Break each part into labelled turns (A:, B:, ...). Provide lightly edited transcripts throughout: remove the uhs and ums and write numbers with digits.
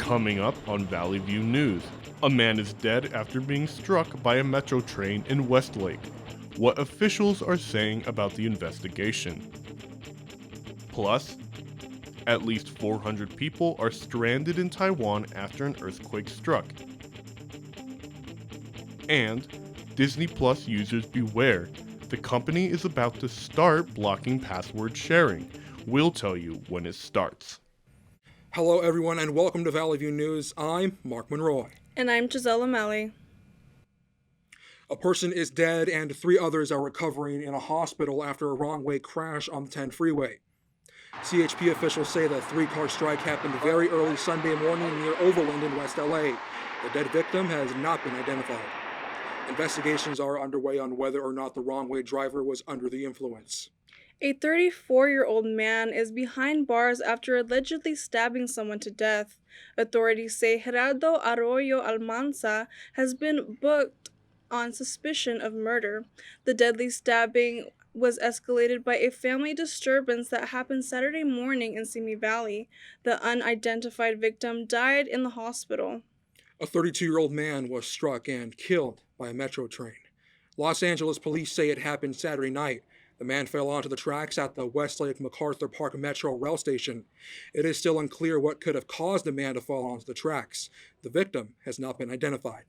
A: Coming up on Valley View News, a man is dead after being struck by a metro train in Westlake. What officials are saying about the investigation. Plus, at least 400 people are stranded in Taiwan after an earthquake struck. And Disney Plus users beware, the company is about to start blocking password sharing. We'll tell you when it starts.
B: Hello everyone and welcome to Valley View News. I'm Marc Conroy.
C: And I'm Giselle Lomeli.
B: A person is dead and 3 others are recovering in a hospital after a wrong-way crash on the 10 freeway. CHP officials say the 3-car strike happened very early Sunday morning near Overland in West LA. The dead victim has not been identified. Investigations are underway on whether or not the wrong-way driver was under the influence.
C: A 34-year-old man is behind bars after allegedly stabbing someone to death. Authorities say Gerardo Arroyo Almanza has been booked on suspicion of murder. The deadly stabbing was escalated by a family disturbance that happened Saturday morning in Simi Valley. The unidentified victim died in the hospital.
B: A 32-year-old man was struck and killed by a metro train. Los Angeles police say it happened Saturday night. The man fell onto the tracks at the Westlake MacArthur Park Metro rail station. It is still unclear what could have caused the man to fall onto the tracks. The victim has not been identified.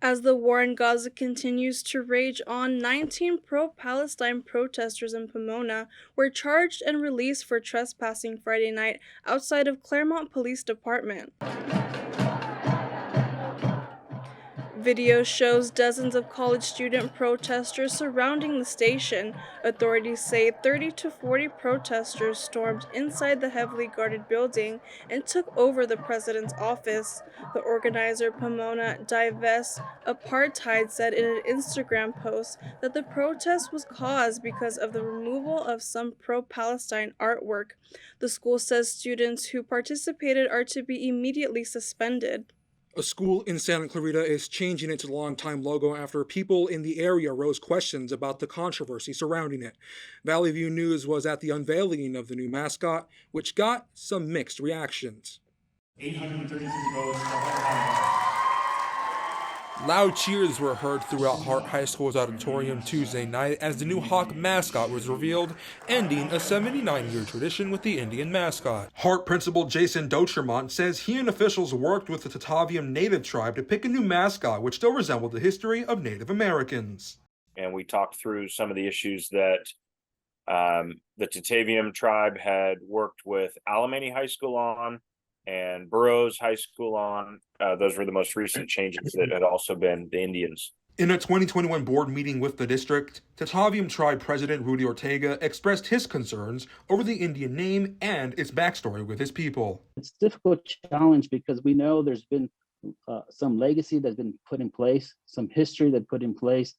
C: As the war in Gaza continues to rage on, 19 pro-Palestine protesters in Pomona were charged and released for trespassing Friday night outside of Claremont Police Department. Video shows dozens of college student protesters surrounding the station. Authorities say 30 to 40 protesters stormed inside the heavily guarded building and took over the president's office. The organizer, Pomona Divest Apartheid, said in an Instagram post that the protest was caused because of the removal of some pro-Palestine artwork. The school says students who participated are to be immediately suspended.
B: A school in Santa Clarita is changing its longtime logo after people in the area rose questions about the controversy surrounding it. Valley View News was at the unveiling of the new mascot, which got some mixed reactions.
D: 836 votes for Hart.
E: Loud cheers were heard throughout Hart High School's auditorium Tuesday night as the new Hawk mascot was revealed, ending a 79-year tradition with the Indian mascot. Hart principal Jason Dochermont says he and officials worked with the Tataviam Native tribe to pick a new mascot which still resembled the history of Native Americans.
F: And we talked through some of the issues that the Tataviam tribe had worked with Alamany High School on and Burroughs High School on. Those were the most recent changes that had also been the Indians.
E: In a 2021 board meeting with the district, Tataviam Tribe President Rudy Ortega expressed his concerns over the Indian name and its backstory with his people.
G: It's a difficult challenge because we know there's been some legacy that's been put in place, some history that's put in place.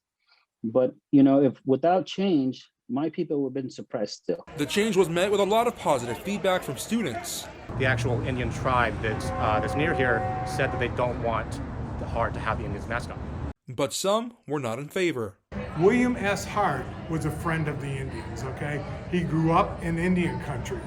G: But, if without change, my people would have been suppressed still.
E: The change was met with a lot of positive feedback from students.
H: The actual Indian tribe that's near here said that they don't want the Hart to have the Indians mascot.
E: But some were not in favor.
D: William S. Hart was a friend of the Indians, okay? He grew up in Indian country.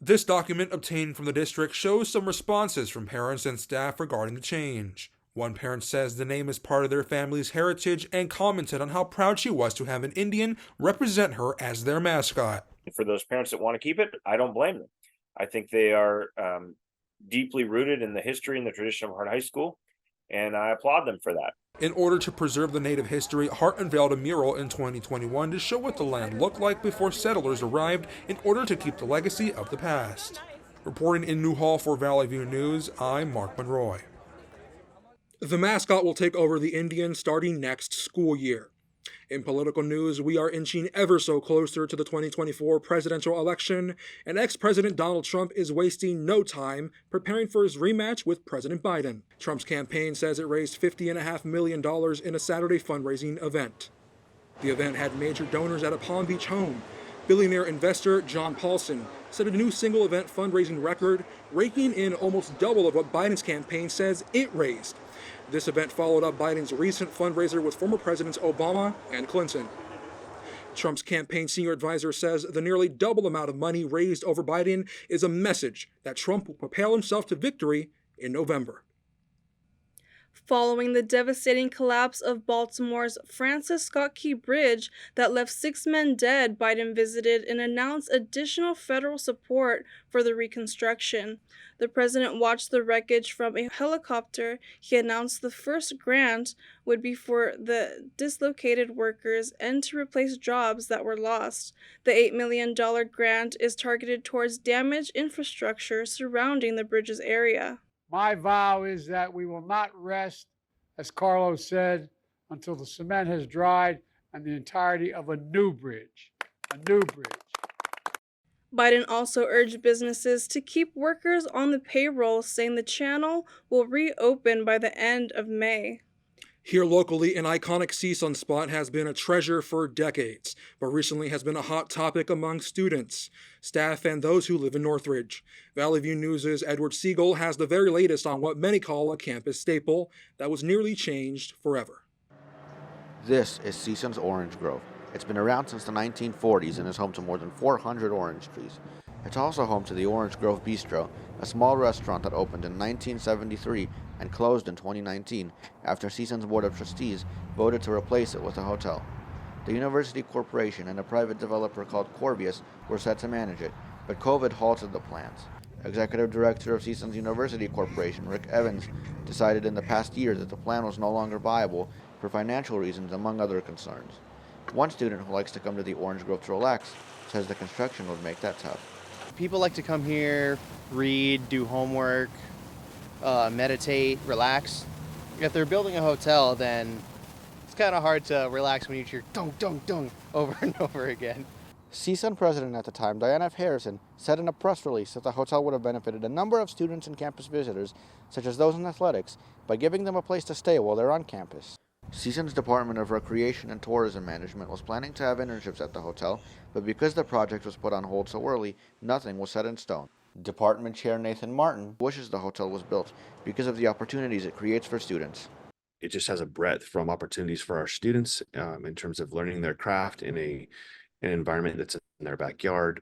E: This document obtained from the district shows some responses from parents and staff regarding the change. One parent says the name is part of their family's heritage and commented on how proud she was to have an Indian represent her as their mascot.
F: For those parents that want to keep it, I don't blame them. I think they are deeply rooted in the history and the tradition of Hart High School, and I applaud them for that.
E: In order to preserve the native history, Hart unveiled a mural in 2021 to show what the land looked like before settlers arrived in order to keep the legacy of the past. Reporting in Newhall for Valley View News, I'm Marc Conroy.
B: The mascot will take over the Indians starting next school year. In political news, we are inching ever so closer to the 2024 presidential election, and ex-President Donald Trump is wasting no time preparing for his rematch with President Biden. Trump's campaign says it raised $50.5 million in a Saturday fundraising event. The event had major donors at a Palm Beach home. Billionaire investor John Paulson set a new single event fundraising record, raking in almost double of what Biden's campaign says it raised. This event followed up Biden's recent fundraiser with former Presidents Obama and Clinton. Trump's campaign senior advisor says the nearly double amount of money raised over Biden is a message that Trump will propel himself to victory in November.
C: Following the devastating collapse of Baltimore's Francis Scott Key Bridge that left 6 men dead, Biden visited and announced additional federal support for the reconstruction. The president watched the wreckage from a helicopter. He announced the first grant would be for the dislocated workers and to replace jobs that were lost. The $8 million grant is targeted towards damaged infrastructure surrounding the bridge's area.
I: My vow is that we will not rest, as Carlos said, until the cement has dried and the entirety of a new bridge.
C: Biden also urged businesses to keep workers on the payroll, saying the channel will reopen by the end of May.
B: Here locally, an iconic CSUN spot has been a treasure for decades, but recently has been a hot topic among students, staff, and those who live in Northridge. Valley View News' Edward Siegel has the very latest on what many call a campus staple that was nearly changed forever.
J: This is CSUN's Orange Grove. It's been around since the 1940s and is home to more than 400 orange trees. It's also home to the Orange Grove Bistro, a small restaurant that opened in 1973 and closed in 2019 after CSUN's Board of Trustees voted to replace it with a hotel. The University Corporation and a private developer called Corvius were set to manage it, but COVID halted the plans. Executive Director of CSUN's University Corporation, Rick Evans, decided in the past year that the plan was no longer viable for financial reasons, among other concerns. One student who likes to come to the Orange Grove to relax says the construction would make that tough.
K: People like to come here, read, do homework, meditate, relax. If they're building a hotel, then it's kind of hard to relax when you hear dong, dong, dong over and over again.
J: CSUN president at the time, Diana F. Harrison, said in a press release that the hotel would have benefited a number of students and campus visitors, such as those in athletics, by giving them a place to stay while they're on campus. CSUN's Department of Recreation and Tourism Management was planning to have internships at the hotel, but because the project was put on hold so early, nothing was set in stone. Department Chair Nathan Martin wishes the hotel was built because of the opportunities it creates for students.
L: It just has a breadth from opportunities for our students in terms of learning their craft in an environment that's in their backyard.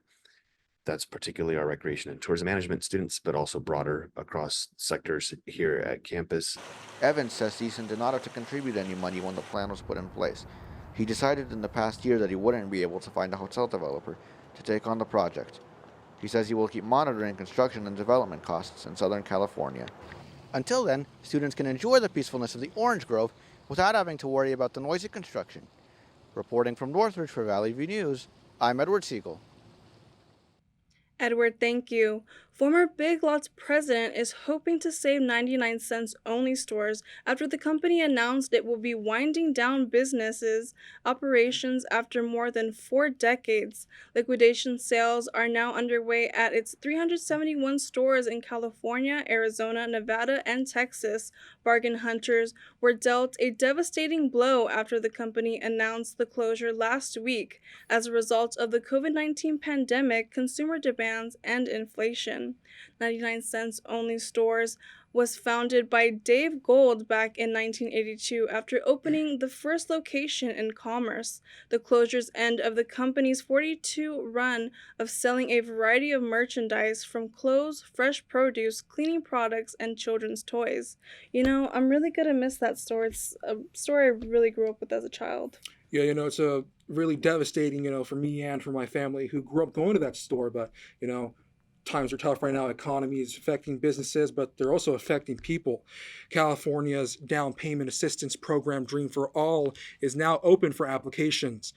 L: That's particularly our recreation and tourism management students, but also broader across sectors here at campus.
J: Evans says CSUN did not have to contribute any money when the plan was put in place. He decided in the past year that he wouldn't be able to find a hotel developer to take on the project. He says he will keep monitoring construction and development costs in Southern California. Until then, students can enjoy the peacefulness of the Orange Grove without having to worry about the noisy construction. Reporting from Northridge for Valley View News, I'm Edward Siegel.
C: Edward, thank you. Former Big Lots president is hoping to save 99-cents only stores after the company announced it will be winding down businesses operations after more than 4 decades. Liquidation sales are now underway at its 371 stores in California, Arizona, Nevada, and Texas. Bargain hunters were dealt a devastating blow after the company announced the closure last week as a result of the COVID-19 pandemic, consumer demands, and inflation. 99-cents only stores was founded by Dave Gold back in 1982 after opening the first location in Commerce. The closure's end of the company's 42 run of selling a variety of merchandise from clothes, fresh produce, cleaning products, and children's toys. You know, I'm really gonna miss that store. It's a store I really grew up with as a child.
B: Yeah, it's a really devastating, for me and for my family who grew up going to that store. But, times are tough right now. Economy is affecting businesses, but they're also affecting people. California's down payment assistance program, Dream for All, is now open for applications.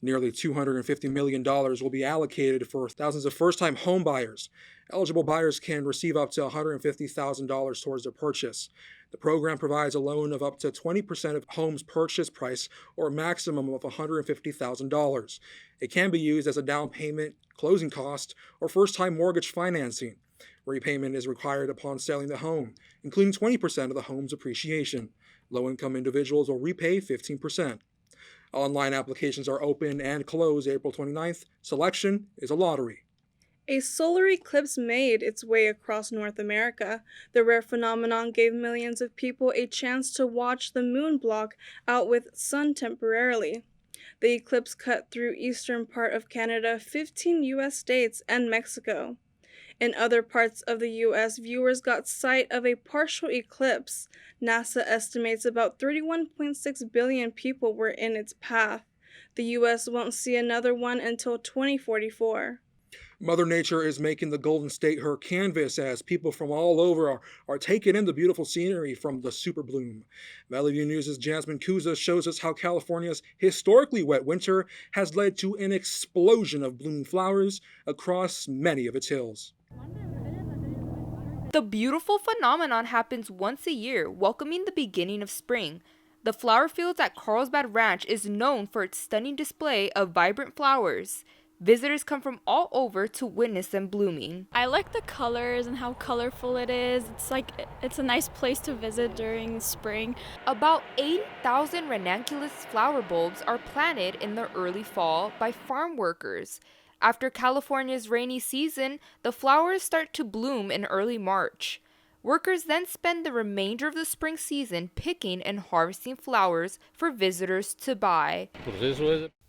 B: Nearly $250 million will be allocated for thousands of first-time home buyers. Eligible buyers can receive up to $150,000 towards their purchase. The program provides a loan of up to 20% of home's purchase price or a maximum of $150,000. It can be used as a down payment, closing cost, or first-time mortgage financing. Repayment is required upon selling the home, including 20% of the home's appreciation. Low-income individuals will repay 15%. Online applications are open and close April 29th. Selection is a lottery.
C: A solar eclipse made its way across North America. The rare phenomenon gave millions of people a chance to watch the moon block out with sun temporarily. The eclipse cut through eastern part of Canada, 15 U.S. states, and Mexico. In other parts of the U.S., viewers got sight of a partial eclipse. NASA estimates about 31.6 billion people were in its path. The U.S. won't see another one until 2044.
B: Mother Nature is making the Golden State her canvas as people from all over are taking in the beautiful scenery from the super bloom. Valley View News' Jasmine Kuza shows us how California's historically wet winter has led to an explosion of blooming flowers across many of its hills.
M: The beautiful phenomenon happens once a year, welcoming the beginning of spring. The flower fields at Carlsbad Ranch is known for its stunning display of vibrant flowers. Visitors come from all over to witness them blooming.
N: I like the colors and how colorful it is. It's a nice place to visit during spring.
M: About 80,000 ranunculus flower bulbs are planted in the early fall by farm workers. After California's rainy season, the flowers start to bloom in early March. Workers then spend the remainder of the spring season picking and harvesting flowers for visitors to buy.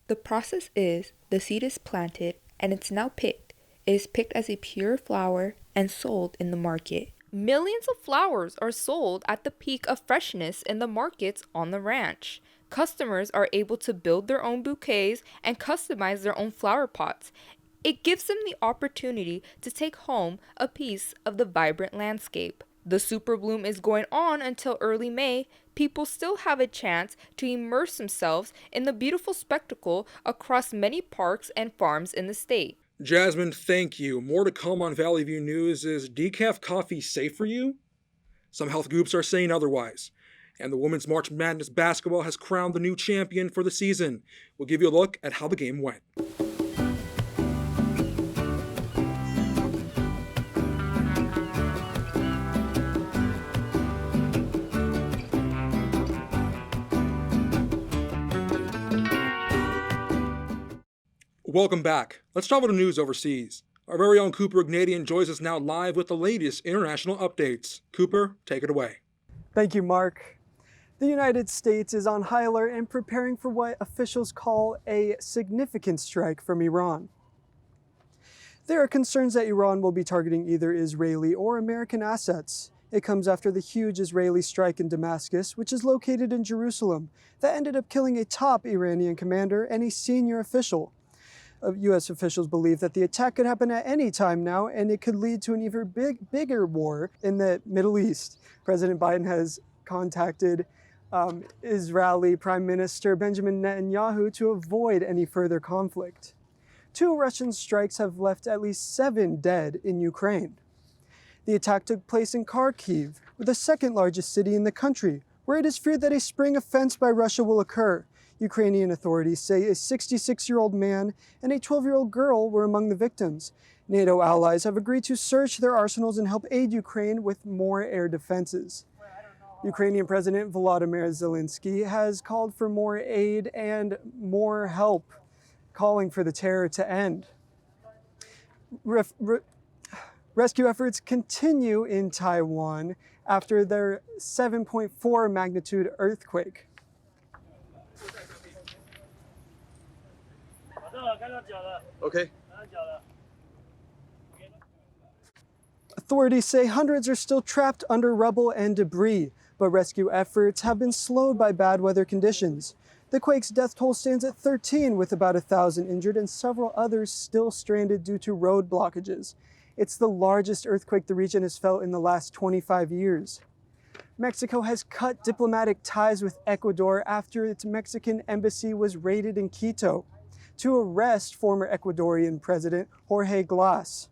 M: The process is, the seed is planted and it's now picked. It is picked as a pure flower and sold in the market. Millions of flowers are sold at the peak of freshness in the markets on the ranch. Customers are able to build their own bouquets and customize their own flower pots. It gives them the opportunity to take home a piece of the vibrant landscape. The super bloom is going on until early May. People still have a chance to immerse themselves in the beautiful spectacle across many parks and farms in the state.
B: Jasmine, thank you. More to come on Valley View News. Is decaf coffee safe for you? Some health groups are saying otherwise. And the Women's March Madness basketball has crowned the new champion for the season. We'll give you a look at how the game went. Welcome back. Let's travel to news overseas. Our very own Cooper Ignatian joins us now live with the latest international updates. Cooper, take it away.
O: Thank you, Mark. The United States is on high alert and preparing for what officials call a significant strike from Iran. There are concerns that Iran will be targeting either Israeli or American assets. It comes after the huge Israeli strike in Damascus, which is located in Jerusalem, that ended up killing a top Iranian commander and a senior official. U.S. officials believe that the attack could happen at any time now, and it could lead to an even bigger war in the Middle East. President Biden has contacted Israeli Prime Minister Benjamin Netanyahu to avoid any further conflict. 2 Russian strikes have left at least 7 dead in Ukraine. The attack took place in Kharkiv, the second largest city in the country, where it is feared that a spring offense by Russia will occur. Ukrainian authorities say a 66-year-old man and a 12-year-old girl were among the victims. NATO allies have agreed to search their arsenals and help aid Ukraine with more air defenses. Ukrainian President Volodymyr Zelensky has called for more aid and more help, calling for the terror to end. Rescue efforts continue in Taiwan after their 7.4 magnitude earthquake.
P: Okay.
O: Authorities say hundreds are still trapped under rubble and debris, but rescue efforts have been slowed by bad weather conditions. The quake's death toll stands at 13, with about 1,000 injured and several others still stranded due to road blockages. It's the largest earthquake the region has felt in the last 25 years. Mexico has cut diplomatic ties with Ecuador after its Mexican embassy was raided in Quito to arrest former Ecuadorian President Jorge Glass.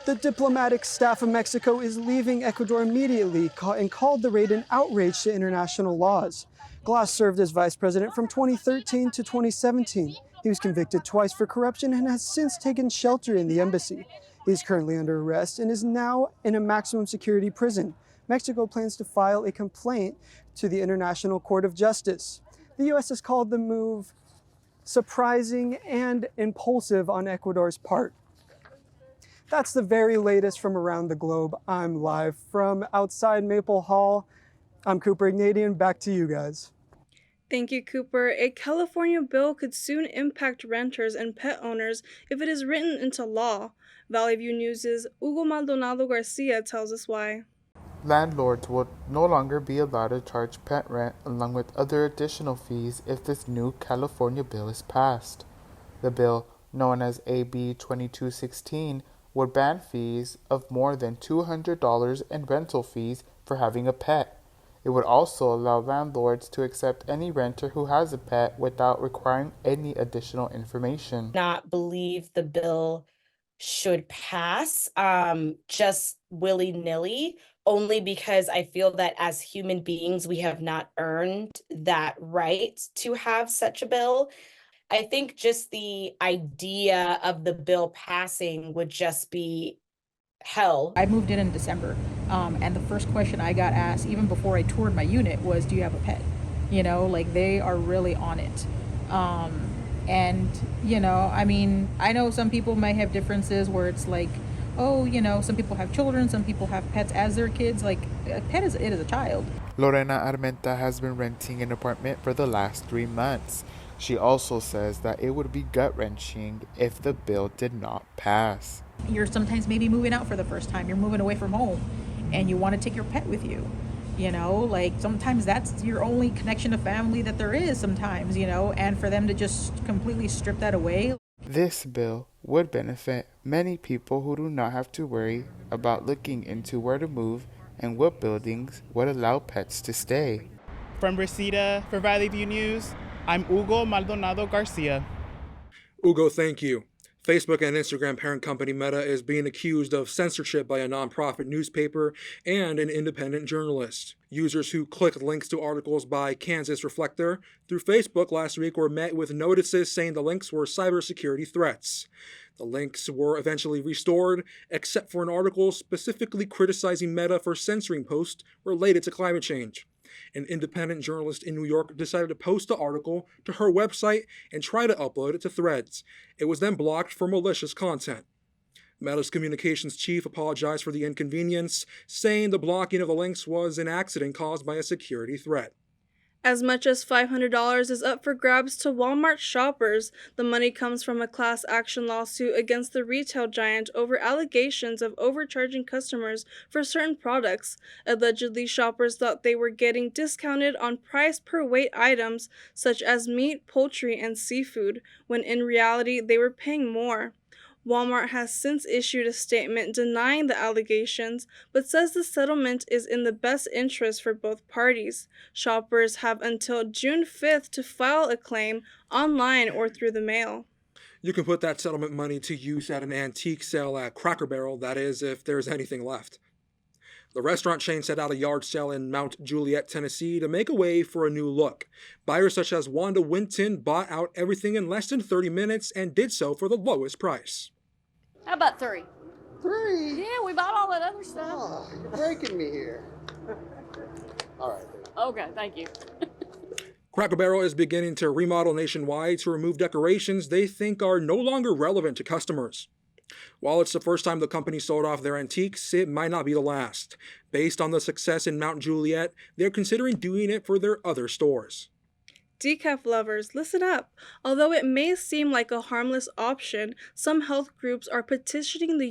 O: The diplomatic staff of Mexico is leaving Ecuador immediately and called the raid an outrage to international laws. Glass served as vice president from 2013 to 2017. He was convicted twice for corruption and has since taken shelter in the embassy. He is currently under arrest and is now in a maximum security prison. Mexico plans to file a complaint to the International Court of Justice. The U.S. has called the move surprising and impulsive on Ecuador's part. That's the very latest from around the globe. I'm live from outside Maple Hall. I'm Cooper Ignatian. Back to you guys.
C: Thank you, Cooper. A California bill could soon impact renters and pet owners if it is written into law. Valley View News' Hugo Maldonado Garcia tells us why.
Q: Landlords will no longer be allowed to charge pet rent along with other additional fees if this new California bill is passed. The bill, known as AB 2216, would ban fees of more than $200 and rental fees for having a pet. It would also allow landlords to accept any renter who has a pet without requiring any additional information.
R: Not believe the bill should pass just willy-nilly, only because I feel that as human beings, we have not earned that right to have such a bill. I think just the idea of the bill passing would just be hell.
S: I moved in December, and the first question I got asked, even before I toured my unit, was, do you have a pet? You know, like, they are really on it. And, you know, I mean, I know some people might have differences where it's like, oh, you know, some people have children, some people have pets as their kids. Like, a pet is a child.
Q: Lorena Armenta has been renting an apartment for the last 3 months. She also says that it would be gut-wrenching if the bill did not pass.
S: You're sometimes maybe moving out for the first time. You're moving away from home and you want to take your pet with you. You know, like, sometimes that's your only connection to family that there is sometimes, you know, and for them to just completely strip that away.
Q: This bill would benefit many people who do not have to worry about looking into where to move and what buildings would allow pets to stay.
T: From Reseda for Valley View News, I'm Hugo Maldonado Garcia.
B: Hugo, thank you. Facebook and Instagram parent company Meta is being accused of censorship by a nonprofit newspaper and an independent journalist. Users who clicked links to articles by Kansas Reflector through Facebook last week were met with notices saying the links were cybersecurity threats. The links were eventually restored, except for an article specifically criticizing Meta for censoring posts related to climate change. An independent journalist in New York decided to post the article to her website and try to upload it to Threads. It was then blocked for malicious content. Meta's communications chief apologized for the inconvenience, saying the blocking of the links was an accident caused by a security threat.
C: As much as $500 is up for grabs to Walmart shoppers. The money comes from a class action lawsuit against the retail giant over allegations of overcharging customers for certain products. Allegedly, shoppers thought they were getting discounted on price per weight items such as meat, poultry, and seafood, when in reality they were paying more. Walmart has since issued a statement denying the allegations, but says the settlement is in the best interest for both parties. Shoppers have until June 5th to file a claim online or through the mail.
B: You can put that settlement money to use at an antique sale at Cracker Barrel, that is, if there's anything left. The restaurant chain set out a yard sale in Mount Juliet, Tennessee to make a way for a new look. Buyers such as Wanda Winton bought out everything in less than 30 minutes and did so for the lowest price.
U: How about 3?
V: 3?
U: Yeah, we bought all that other stuff.
V: Oh, you're breaking me here. All right.
U: Okay, thank you.
B: Cracker Barrel is beginning to remodel nationwide to remove decorations they think are no longer relevant to customers. While it's the first time the company sold off their antiques, it might not be the last. Based on the success in Mount Juliet, they're considering doing it for their other stores.
C: Decaf lovers, listen up. Although it may seem like a harmless option, some health groups are petitioning the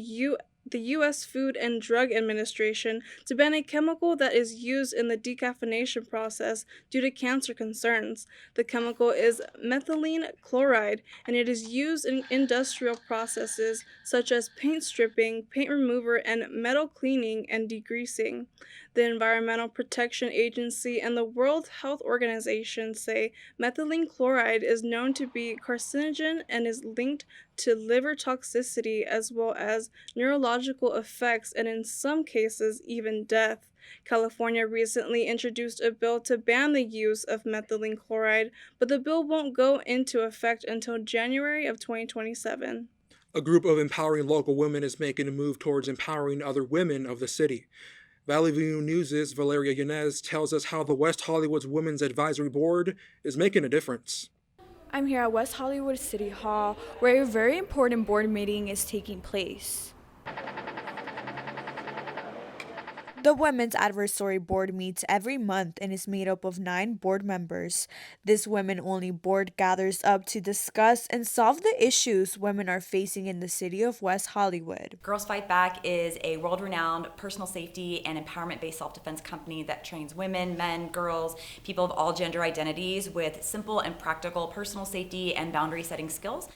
C: U.S. Food and Drug Administration to ban a chemical that is used in the decaffeination process due to cancer concerns. The chemical is methylene chloride, and it is used in industrial processes such as paint stripping, paint remover, and metal cleaning and degreasing. The Environmental Protection Agency and the World Health Organization say methylene chloride is known to be carcinogen and is linked to liver toxicity as well as neurological effects and in some cases even death. California recently introduced a bill to ban the use of methylene chloride, but the bill won't go into effect until January of 2027.
B: A group of empowering local women is making a move towards empowering other women of the city. Valley View News' Valeria Yanez tells us how the West Hollywood's Women's Advisory Board is making a difference.
W: I'm here at West Hollywood City Hall, where a very important board meeting is taking place. The Women's Advisory Board meets every month and is made up of 9 board members. This women-only board gathers up to discuss and solve the issues women are facing in the city of West Hollywood.
A: Girls Fight Back is a world-renowned personal safety and empowerment-based self-defense company that trains women, men, girls, people of all gender identities with simple and practical personal safety and boundary-setting skills.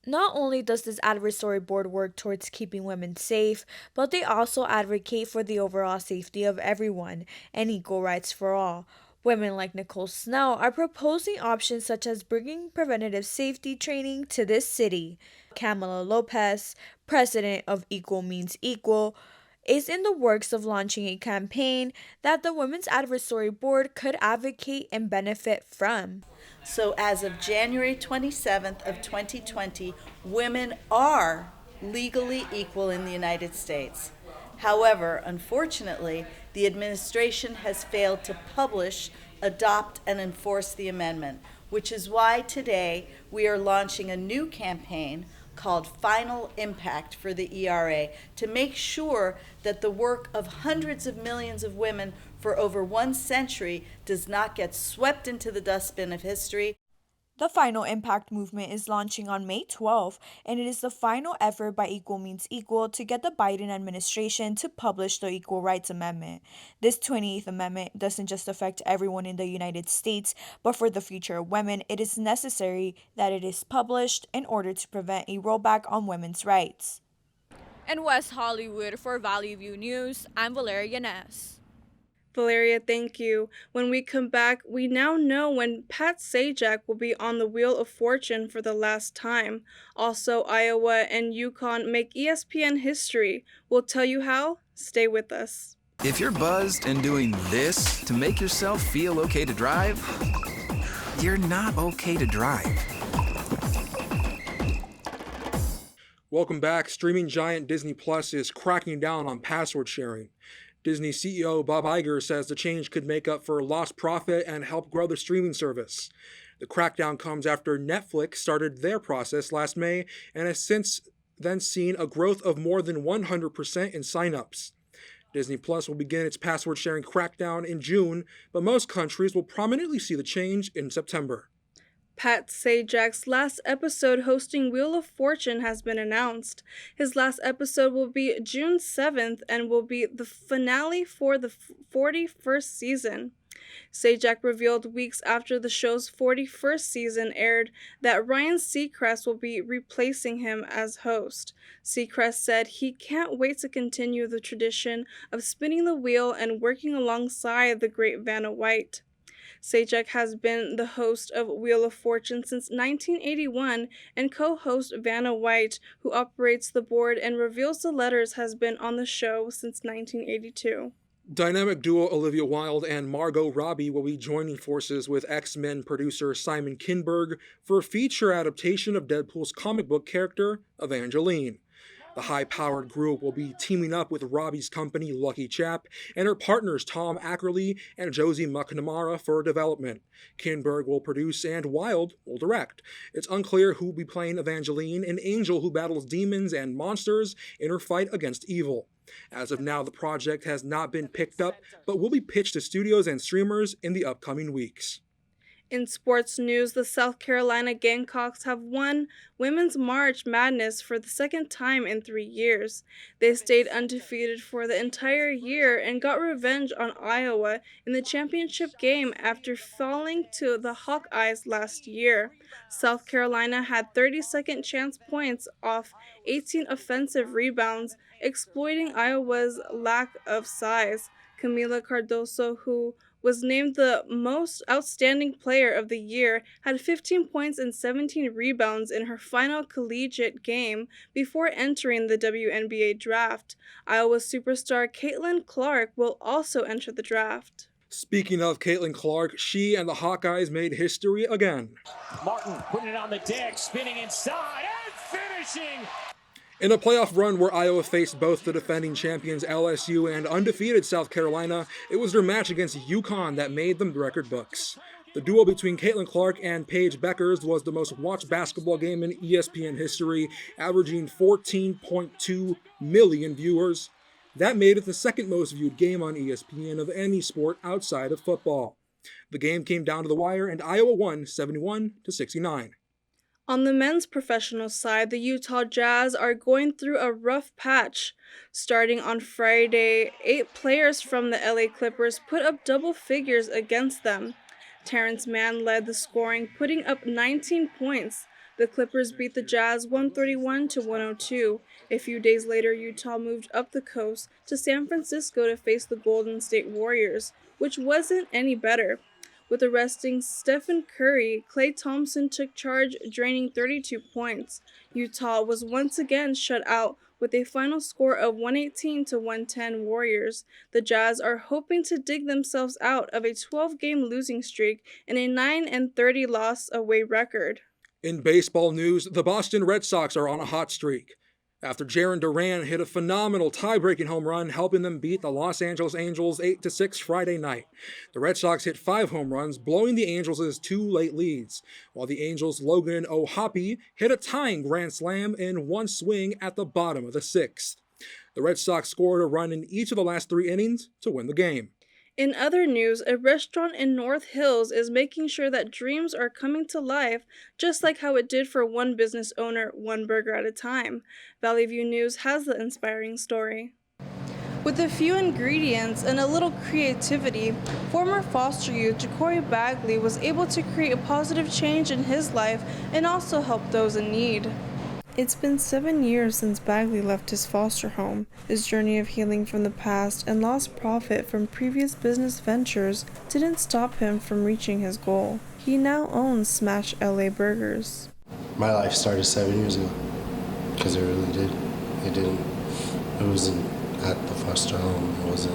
W: Not only does this advisory board work towards keeping women safe, but they also advocate for the overall safety of everyone and equal rights for all. Women like Nicole Snell are proposing options such as bringing preventative safety training to this city. Camila Lopez, president of Equal Means Equal, is in the works of launching a campaign that the Women's Advisory Board could advocate and benefit from.
G: So as of January 27th of 2020, women are legally equal in the United States. However, unfortunately, the administration has failed to publish, adopt, and enforce the amendment, which is why today we are launching a new campaign called Final Impact for the ERA to make sure that the work of hundreds of millions of women for over 1 century does not get swept into the dustbin of history.
W: The Final Impact movement is launching on May 12, and it is the final effort by Equal Means Equal to get the Biden administration to publish the Equal Rights Amendment. This 28th Amendment doesn't just affect everyone in the United States, but for the future of women, it is necessary that it is published in order to prevent a rollback on women's rights. In West Hollywood, for Valley View News, I'm Valeria Ness.
C: Valeria, thank you. When we come back, we now know when Pat Sajak will be on the Wheel of Fortune for the last time. Also, Iowa and Yukon make ESPN history. We'll tell you how. Stay with us.
H: If you're buzzed and doing this to make yourself feel okay to drive, you're not okay to drive.
B: Welcome back. Streaming giant Disney Plus is cracking down on password sharing. Disney CEO Bob Iger says the change could make up for lost profit and help grow the streaming service. The crackdown comes after Netflix started their process last May and has since then seen a growth of more than 100% in signups. Disney Plus will begin its password sharing crackdown in June, but most countries will prominently see the change in September.
C: Pat Sajak's last episode hosting Wheel of Fortune has been announced. His last episode will be June 7th and will be the finale for the 41st season. Sajak revealed weeks after the show's 41st season aired that Ryan Seacrest will be replacing him as host. Seacrest said he can't wait to continue the tradition of spinning the wheel and working alongside the great Vanna White. Sajak has been the host of Wheel of Fortune since 1981, and co-host Vanna White, who operates the board and reveals the letters, has been on the show since 1982.
B: Dynamic duo Olivia Wilde and Margot Robbie will be joining forces with X-Men producer Simon Kinberg for a feature adaptation of Deadpool's comic book character, Evangeline. The high-powered group will be teaming up with Robbie's company, Lucky Chap, and her partners Tom Ackerley and Josie McNamara for development. Kinberg will produce and Wilde will direct. It's unclear who will be playing Evangeline, an angel who battles demons and monsters in her fight against evil. As of now, the project has not been picked up, but will be pitched to studios and streamers in the upcoming weeks.
C: In sports news, the South Carolina Gamecocks have won Women's March Madness for the second time in 3 years. They stayed undefeated for the entire year and got revenge on Iowa in the championship game after falling to the Hawkeyes last year. South Carolina had 30-second chance points off 18 offensive rebounds, exploiting Iowa's lack of size. Camila Cardoso, who was named the most outstanding player of the year, had 15 points and 17 rebounds in her final collegiate game before entering the WNBA draft. Iowa superstar Caitlin Clark will also enter the draft.
B: Speaking of Caitlin Clark, she and the Hawkeyes made history again.
X: Martin putting it on the deck, spinning inside, and finishing!
B: In a playoff run where Iowa faced both the defending champions LSU and undefeated South Carolina, it was their match against UConn that made them the record books. The duel between Caitlin Clark and Paige Beckers was the most watched basketball game in ESPN history, averaging 14.2 million viewers. That made it the second most viewed game on ESPN of any sport outside of football. The game came down to the wire and Iowa won 71-69.
C: On the men's professional side, the Utah Jazz are going through a rough patch. Starting on Friday, 8 players from the LA Clippers put up double figures against them. Terrence Mann led the scoring, putting up 19 points. The Clippers beat the Jazz 131-102. A few days later, Utah moved up the coast to San Francisco to face the Golden State Warriors, which wasn't any better. With arresting Stephen Curry, Klay Thompson took charge, draining 32 points. Utah was once again shut out with a final score of 118-110 Warriors. The Jazz are hoping to dig themselves out of a 12-game losing streak and a 9-30 loss away record.
B: In baseball news, the Boston Red Sox are on a hot streak. After Jarren Duran hit a phenomenal tie-breaking home run, helping them beat the Los Angeles Angels 8-6 Friday night. The Red Sox hit 5 home runs, blowing the Angels' 2 late leads, while the Angels' Logan O'Hoppe hit a tying grand slam in one swing at the bottom of the 6th. The Red Sox scored a run in each of the last 3 innings to win the game.
C: In other news, a restaurant in North Hills is making sure that dreams are coming to life, just like how it did for one business owner, one burger at a time. Valley View News has the inspiring story. With a few ingredients and a little creativity, former foster youth Ja'Cory Bagley was able to create a positive change in his life and also help those in need. It's been 7 years since Bagley left his foster home. His journey of healing from the past and lost profit from previous business ventures didn't stop him from reaching his goal. He now owns Smash LA Burgers.
D: My life started 7 years ago, because it really did. It wasn't at the foster home. It wasn't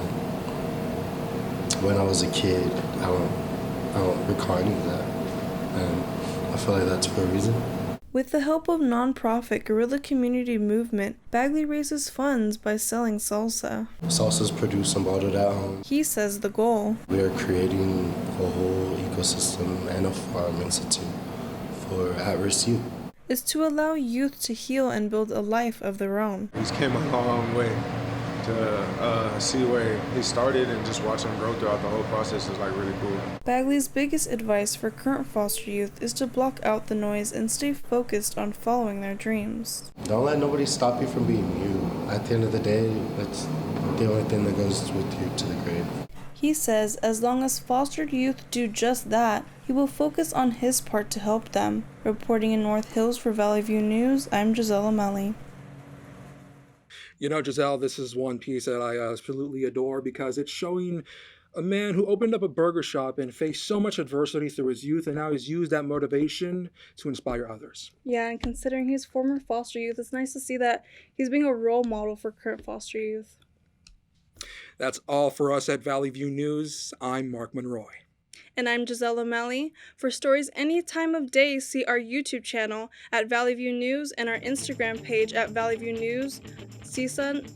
D: when I was a kid. I don't recall any of that. And I feel like that's for a reason.
C: With the help of nonprofit Guerrilla Community Movement, Bagley raises funds by selling salsa.
D: Salsa's produced and bottled at home.
C: He says the goal.
D: We are creating a whole ecosystem and a farm institute for at-risk youth.
C: Is to allow youth to heal and build a life of their own.
E: He's came a long way to see where he started, and just watch him grow throughout the whole process is like really cool.
C: Bagley's biggest advice for current foster youth is to block out the noise and stay focused on following their dreams.
D: Don't let nobody stop you from being you. At the end of the day, that's the only thing that goes with you to the grave.
C: He says as long as fostered youth do just that, he will focus on his part to help them. Reporting in North Hills for Valley View News, I'm Giselle Lomeli.
B: You know, Giselle, this is one piece that I absolutely adore because it's showing a man who opened up a burger shop and faced so much adversity through his youth, and now he's used that motivation to inspire others.
C: Yeah, and considering he's former foster youth, it's nice to see that he's being a role model for current foster youth.
B: That's all for us at Valley View News. I'm Marc Conroy.
C: And I'm Giselle Lomeli. For stories any time of day, see our YouTube channel at Valley View News and our Instagram page at Valley View News, CSUN.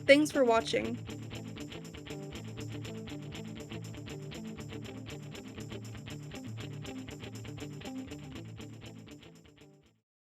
C: Thanks for watching.